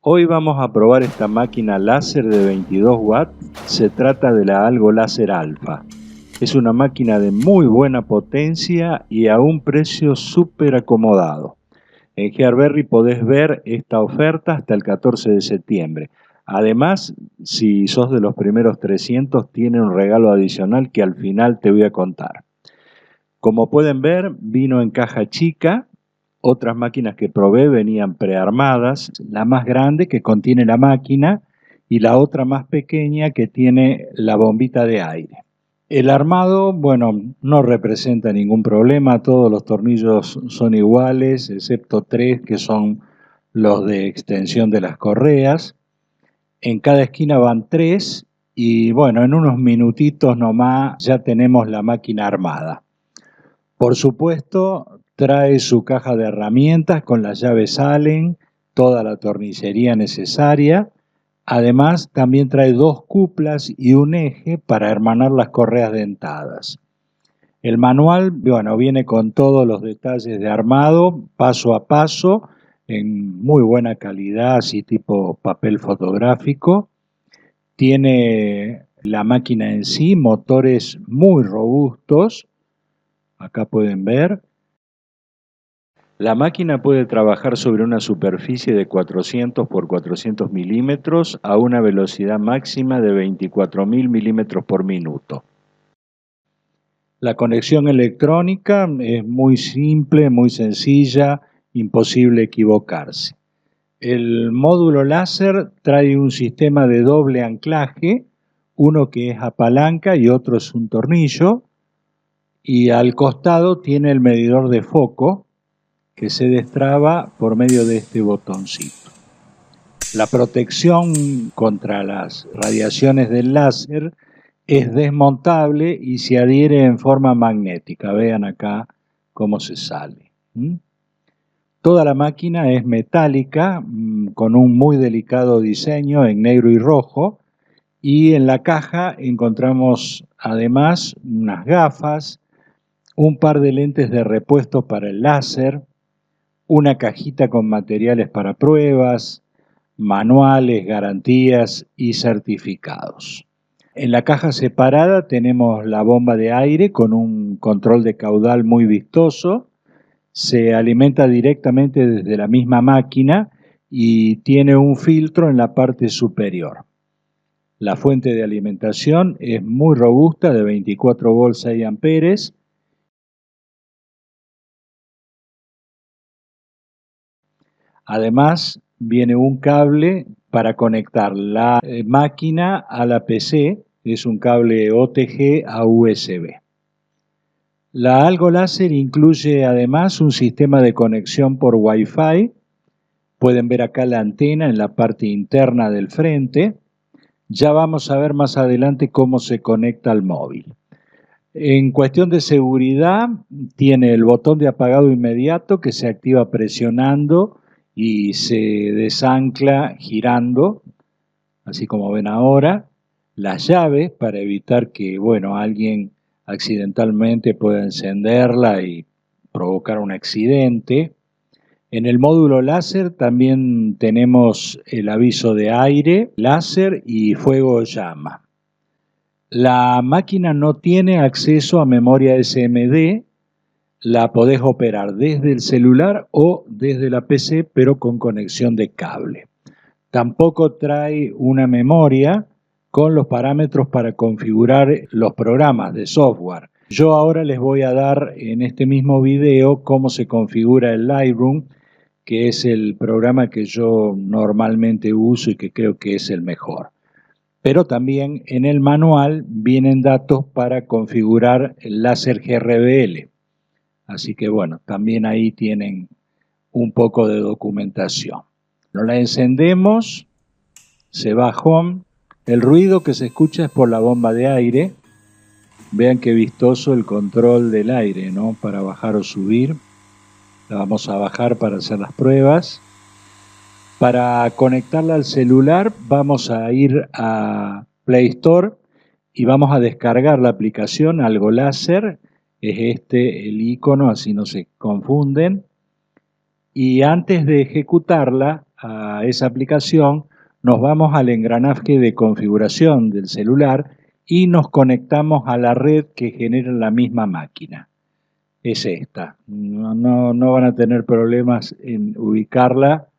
Hoy vamos a probar esta máquina láser de 22 watts. Se trata de la Algo Láser Alpha. Es una máquina de muy buena potencia y a un precio súper acomodado. En Gearberry podés ver esta oferta hasta el 14 de septiembre. Además, si sos de los primeros 300, tiene un regalo adicional que al final te voy a contar. Como pueden ver, vino en caja chica. Otras máquinas que probé venían prearmadas, la más grande que contiene la máquina y la otra más pequeña que tiene la bombita de aire. El armado, bueno, no representa ningún problema, todos los tornillos son iguales, excepto 3 que son los de extensión de las correas. En cada esquina van 3 y bueno, en unos minutitos nomás ya tenemos la máquina armada. Por supuesto, trae su caja de herramientas con las llaves Allen, toda la tornillería necesaria. Además, también trae 2 cuplas y un eje para hermanar las correas dentadas. El manual, bueno, viene con todos los detalles de armado, paso a paso, en muy buena calidad, así tipo papel fotográfico. Tiene la máquina en sí, motores muy robustos. Acá pueden ver. La máquina puede trabajar sobre una superficie de 400 por 400 milímetros a una velocidad máxima de 24.000 milímetros por minuto. La conexión electrónica es muy simple, muy sencilla, imposible equivocarse. El módulo láser trae un sistema de doble anclaje, uno que es a palanca y otro es un tornillo, y al costado tiene el medidor de foco que se destraba por medio de este botoncito. La protección contra las radiaciones del láser es desmontable y se adhiere en forma magnética. Vean acá cómo se sale. Toda la máquina es metálica, con un muy delicado diseño en negro y rojo, y en la caja encontramos además unas gafas, un par de lentes de repuesto para el láser, una cajita con materiales para pruebas, manuales, garantías y certificados. En la caja separada tenemos la bomba de aire con un control de caudal muy vistoso. Se alimenta directamente desde la misma máquina y tiene un filtro en la parte superior. La fuente de alimentación es muy robusta, de 24 volts 6 amperes. Además, viene un cable para conectar la máquina a la PC, es un cable OTG a USB. La Algo Láser incluye además un sistema de conexión por Wi-Fi. Pueden ver acá la antena en la parte interna del frente. Ya vamos a ver más adelante cómo se conecta al móvil. En cuestión de seguridad, tiene el botón de apagado inmediato que se activa presionando y se desancla girando, así como ven ahora. Las llaves para evitar que, bueno, alguien accidentalmente pueda encenderla y provocar un accidente. En el módulo láser también tenemos el aviso de aire, láser y fuego llama. La máquina no tiene acceso a memoria SMD, la podés operar desde el celular o desde la PC, pero con conexión de cable. Tampoco trae una memoria con los parámetros para configurar los programas de software. Yo ahora les voy a dar en este mismo video cómo se configura el Lightroom, que es el programa que yo normalmente uso y que creo que es el mejor. Pero también en el manual vienen datos para configurar el láser GRBL. Así que bueno, también ahí tienen un poco de documentación. Nos la encendemos, se va a home. El ruido que se escucha es por la bomba de aire. Vean qué vistoso el control del aire, ¿no? Para bajar o subir. La vamos a bajar para hacer las pruebas. Para conectarla al celular vamos a ir a Play Store y vamos a descargar la aplicación Algo Láser. Es este el icono, así no se confunden. Y antes de ejecutarla a esa aplicación, nos vamos al engranaje de configuración del celular y nos conectamos a la red que genera la misma máquina. Es esta. No van a tener problemas en ubicarla.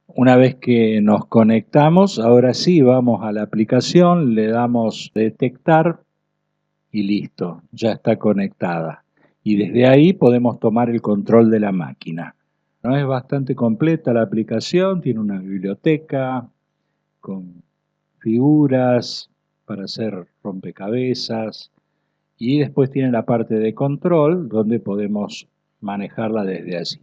Una vez que nos conectamos, ahora sí vamos a la aplicación, le damos detectar y listo, ya está conectada. Y desde ahí podemos tomar el control de la máquina. ¿No? Es bastante completa la aplicación, tiene una biblioteca con figuras para hacer rompecabezas y después tiene la parte de control donde podemos manejarla desde allí.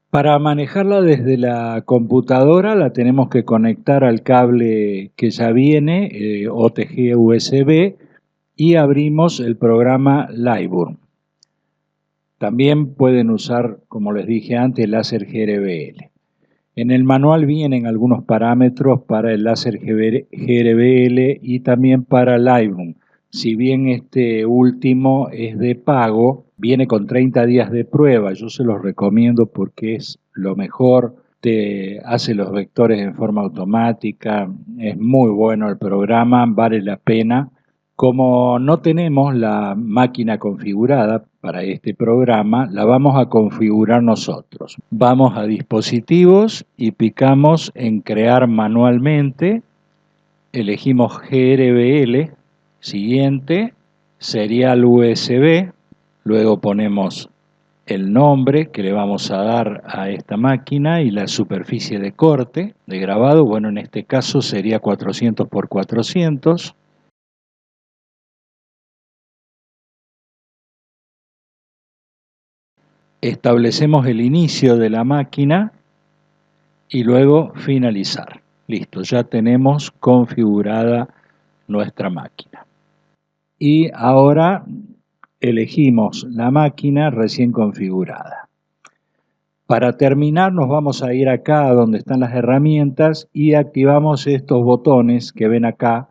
Para manejarla desde la computadora la tenemos que conectar al cable que ya viene, OTG USB, y abrimos el programa Liveburn. También pueden usar, como les dije antes, láser GRBL. En el manual vienen algunos parámetros para el láser GRBL y también para Liveburn. Si bien este último es de pago, viene con 30 días de prueba. Yo se los recomiendo porque es lo mejor. Te hace los vectores en forma automática. Es muy bueno el programa, vale la pena. Como no tenemos la máquina configurada para este programa, la vamos a configurar nosotros. Vamos a dispositivos y picamos en crear manualmente, elegimos GRBL, siguiente, serial USB, luego ponemos el nombre que le vamos a dar a esta máquina y la superficie de corte de grabado, bueno, en este caso sería 400 por 400. Establecemos el inicio de la máquina y luego finalizar. Listo, ya tenemos configurada nuestra máquina. Y ahora elegimos la máquina recién configurada. Para terminar nos vamos a ir acá donde están las herramientas y activamos estos botones que ven acá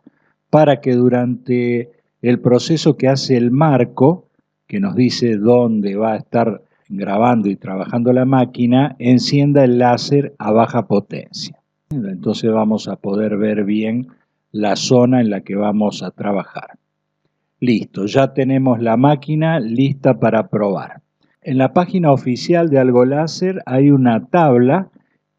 para que durante el proceso que hace el marco, que nos dice dónde va a estar grabando y trabajando la máquina, encienda el láser a baja potencia. Entonces vamos a poder ver bien la zona en la que vamos a trabajar. Listo, ya tenemos la máquina lista para probar. En la página oficial de Algo Láser hay una tabla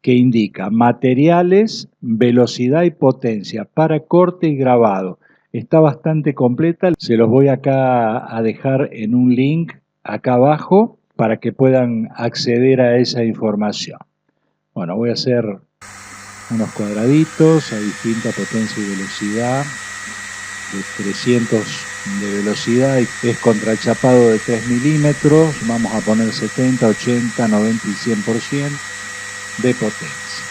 que indica materiales, velocidad y potencia para corte y grabado. Está bastante completa, se los voy acá a dejar en un link acá abajo para que puedan acceder a esa información. Bueno, voy a hacer unos cuadraditos a distinta potencia y velocidad, de 300 de velocidad, y es contrachapado de 3 milímetros, vamos a poner 70, 80, 90 y 100% de potencia.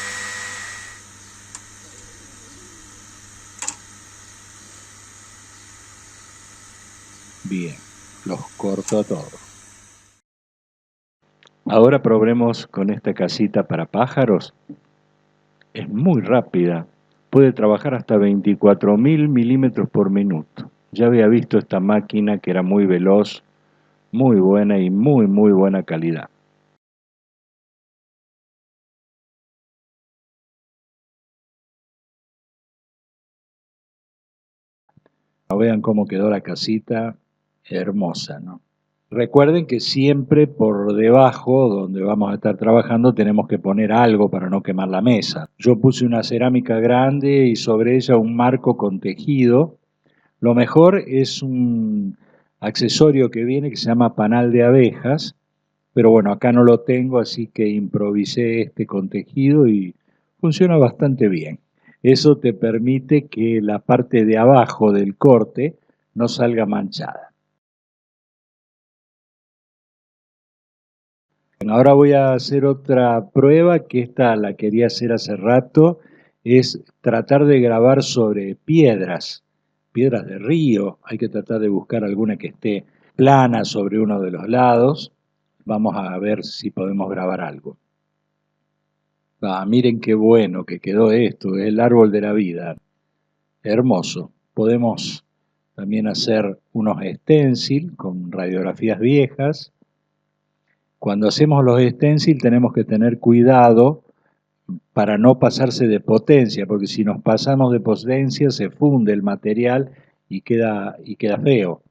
Bien, los corto a todos. Ahora probemos con esta casita para pájaros. Es muy rápida, puede trabajar hasta 24.000 milímetros por minuto. Ya había visto esta máquina que era muy veloz, muy buena y muy buena calidad. Vean cómo quedó la casita, hermosa, ¿no? Recuerden que siempre por debajo, donde vamos a estar trabajando, tenemos que poner algo para no quemar la mesa. Yo puse una cerámica grande y sobre ella un marco con tejido. Lo mejor es un accesorio que viene que se llama panal de abejas, pero bueno, acá no lo tengo, así que improvisé este con tejido y funciona bastante bien. Eso te permite que la parte de abajo del corte no salga manchada. Bueno, ahora voy a hacer otra prueba, que esta la quería hacer hace rato, es tratar de grabar sobre piedras, piedras de río. Hay que tratar de buscar alguna que esté plana sobre uno de los lados. Vamos a ver si podemos grabar algo. Miren qué bueno que quedó esto, es el árbol de la vida. Hermoso. Podemos también hacer unos stencil con radiografías viejas Cuando hacemos los stencil tenemos que tener cuidado para no pasarse de potencia, porque si nos pasamos de potencia se funde el material y queda feo.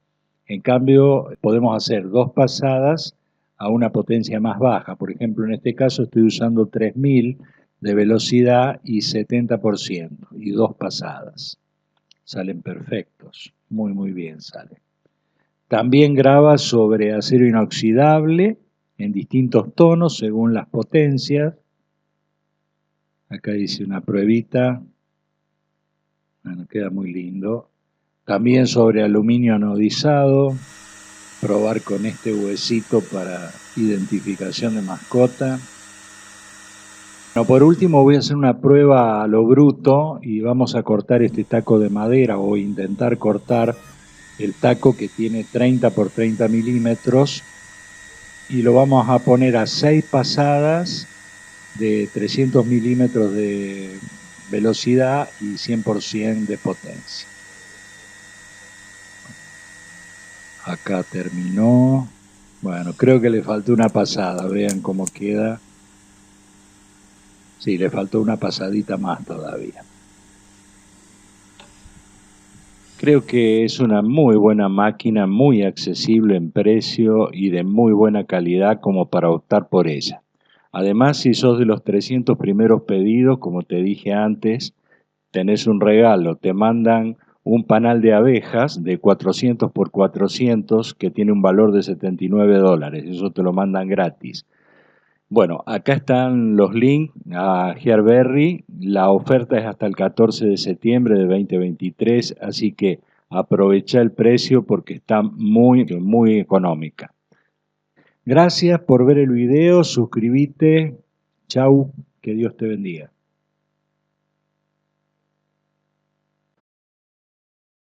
En cambio, podemos hacer 2 pasadas a una potencia más baja. Por ejemplo, en este caso estoy usando 3000 de velocidad y 70%, y 2 pasadas. Salen perfectos, muy muy bien salen. También graba sobre acero inoxidable en distintos tonos según las potencias. Acá hice una pruebita. Bueno, queda muy lindo. También sobre aluminio anodizado. Probar con este huesito para identificación de mascota. Bueno, por último voy a hacer una prueba a lo bruto y vamos a cortar este taco de madera o intentar cortar el taco que tiene 30 por 30 milímetros y lo vamos a poner a 6 pasadas de 300 milímetros de velocidad y 100% de potencia. Acá terminó. Bueno, creo que le faltó una pasada, vean cómo queda. Sí, le faltó una pasadita más todavía. Creo que es una muy buena máquina, muy accesible en precio y de muy buena calidad como para optar por ella. Además, si sos de los 300 primeros pedidos, como te dije antes, tenés un regalo, te mandan un panal de abejas de 400 por 400 que tiene un valor de $79, eso te lo mandan gratis. Bueno, acá están los links a Gearberry, la oferta es hasta el 14 de septiembre de 2023, así que aprovecha el precio porque está muy, muy económica. Gracias por ver el video, suscríbete, chau, que Dios te bendiga.